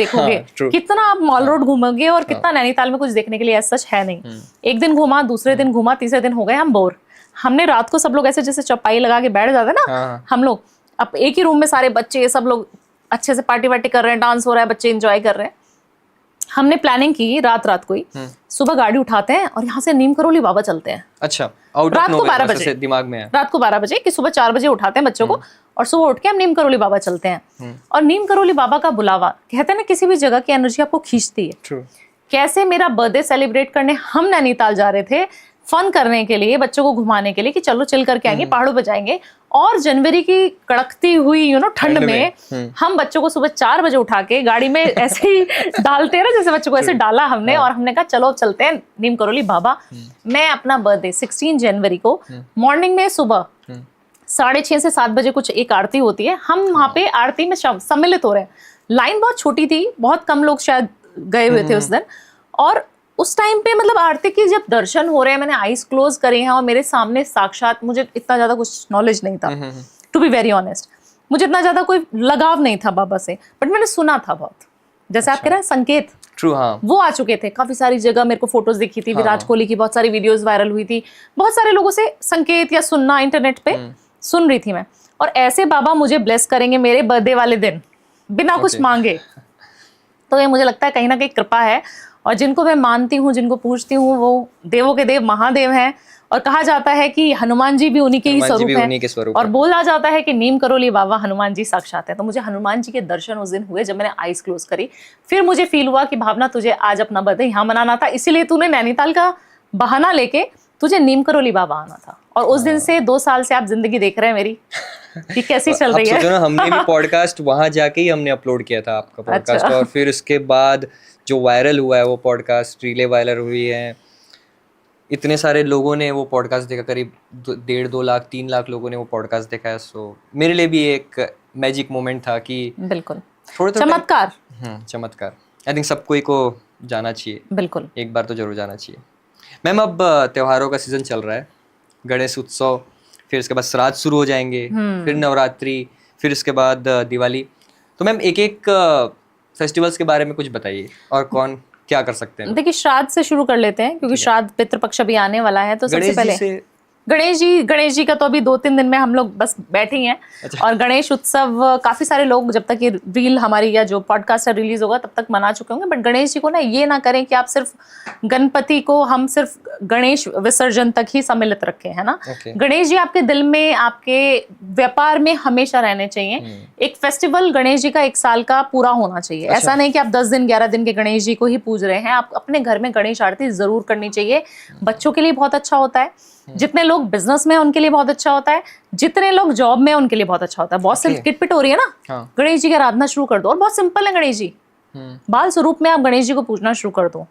देखोगे। कितना आप मॉल रोड घूमोगे और कितना नैनीताल में कुछ देखने के लिए ऐसा सच है नहीं। एक दिन घूमा, दूसरे दिन घूमा, तीसरे दिन हो गए हम बोर। हमने रात को सब लोग ऐसे जैसे चौपाई लगा के बैठ जाते ना, हम लोग अब एक ही रूम में सारे बच्चे सब लोग अच्छे से पार्टी वार्टी कर रहे हैं, डांस हो रहा है, बच्चे एंजॉय कर रहे हैं। हमने प्लानिंग की रात को ही, सुबह गाड़ी उठाते हैं और यहाँ से नीम करोली बाबा चलते हैं। अच्छा, रात को 12 बजे दिमाग में है। रात को 12 बजे कि सुबह 4 बजे उठाते हैं बच्चों को और सुबह उठ के हम नीम करोली बाबा चलते हैं। और नीम करोली बाबा का बुलावा, कहते हैं ना किसी भी जगह की एनर्जी आपको खींचती है। True. कैसे मेरा बर्थडे सेलिब्रेट करने हम नैनीताल जा रहे थे, फन करने के लिए, बच्चों को घुमाने के लिए कि चलो चिल करके आएंगे, पहाड़ों पे जाएंगे, और जनवरी की कड़कती हुई ठंड में हम बच्चों को सुबह 4 बजे उठा के गाड़ी में ऐसे ही डालते हैं ना, जैसे बच्चों को ऐसे डाला हमने और हमने कहा चलो अब चलते हैं नीम करोली बाबा। मैं अपना बर्थडे 16 जनवरी को मॉर्निंग में सुबह 6:30 से 7 बजे कुछ एक आरती होती है, हम वहाँ पे आरती में सम्मिलित हो रहे हैं। लाइन बहुत छोटी थी, बहुत कम लोग शायद गए हुए थे उस दिन, और उस टाइम पे मतलब आरती की जब दर्शन हो रहे हैं, मैंने आईज क्लोज करे हैं और मेरे सामने साक्षात, मुझे इतना ज्यादा कुछ नॉलेज नहीं था, टू बी वेरी ऑनेस्ट, मुझे इतना ज्यादा कोई लगाव नहीं था बाबा से, बट मैंने सुना था बहुत, जैसे आप कह रहे हैं संकेत। True, हाँ। वो आ चुके थे काफी सारी जगह, मेरे को फोटोज दिखी थी, विराट कोहली की बहुत सारी वीडियोस वायरल हुई थी, बहुत सारे लोगों से संकेत या सुनना इंटरनेट पे सुन रही थी मैं। और ऐसे बाबा मुझे ब्लेस करेंगे मेरे बर्थडे वाले दिन बिना कुछ मांगे, तो ये मुझे लगता है कहीं ना कहीं कृपा है। और जिनको मैं मानती हूँ, जिनको पूछती हूँ, वो देवों के देव महादेव हैं। और कहा जाता है कि हनुमान जी भी उन्हीं के ही स्वरूप हैं, और बोला जाता है कि नीम करोली बाबा हनुमान जी साक्षात है। तो मुझे हनुमान जी के दर्शन उस दिन हुए जब मैंने आईज क्लोज करी। फिर मुझे फील हुआ कि भावना, तुझे आज अपना बर्थडे यहाँ मनाना था, इसीलिए तूने नैनीताल का बहाना लेके तुझे नीम करोली बाबा आना था। और उस दिन से 2 साल से आप जिंदगी देख रहे हैं मेरी कि कैसी चल रही है। सोचो ना, हमने भी पॉडकास्ट वहां जाके ही हमने अपलोड किया था आपका पॉडकास्ट। और फिर उसके बाद जो वायरल हुआ है वो पॉडकास्ट, रीलें वायरल हुई है, इतने सारे लोगों ने वो पॉडकास्ट देखा, करीब 1.5-2 लाख 3 लाख लोगों ने वो पॉडकास्ट देखा है। सो मेरे लिए भी एक मैजिक मोमेंट था कि बिल्कुल थोड़ा चमत्कार। चमत्कार। आई थिंक सब कोई को जाना चाहिए, बिल्कुल एक बार तो जरूर जाना चाहिए। मैम, अब त्योहारों का सीजन चल रहा है, गणेश उत्सव, फिर इसके बाद श्राद्ध शुरू हो जाएंगे, फिर नवरात्रि, फिर इसके बाद दिवाली। तो मैम एक एक फेस्टिवल्स के बारे में कुछ बताइए और कौन क्या कर सकते हैं। देखिए, श्राद्ध से शुरू कर लेते हैं क्योंकि श्राद्ध पितृपक्ष अभी आने वाला है। तो सबसे पहले गणेश जी का तो अभी 2-3 दिन में हम लोग बस बैठे ही हैं। अच्छा। और गणेश उत्सव काफी सारे लोग, जब तक ये रील हमारी या जो पॉडकास्ट रिलीज होगा तब तक मना चुके होंगे। बट गणेश जी को ना ये ना करें कि आप सिर्फ गणपति को, हम सिर्फ गणेश विसर्जन तक ही सम्मिलित रखें, है ना। गणेश जी आपके दिल में, आपके व्यापार में हमेशा रहने चाहिए। एक फेस्टिवल गणेश जी का 1 साल का पूरा होना चाहिए। ऐसा नहीं कि आप 10 दिन 11 दिन के गणेश जी को ही पूज रहे हैं। आप अपने घर में गणेश आरती जरूर करनी चाहिए। बच्चों के लिए बहुत अच्छा होता है, जितने लोग बिजनेस में उनके लिए बहुत अच्छा होता है, जितने लोग जॉब में उनके लिए बहुत अच्छा होता है। बहुत सिर्फ किटपिट हो रही है ना, गणेश जी की आराधना शुरू कर दो। और बहुत सिंपल है गणेश जी, बाल स्वरूप में आप गणेश जी को पूजना शुरू कर दो।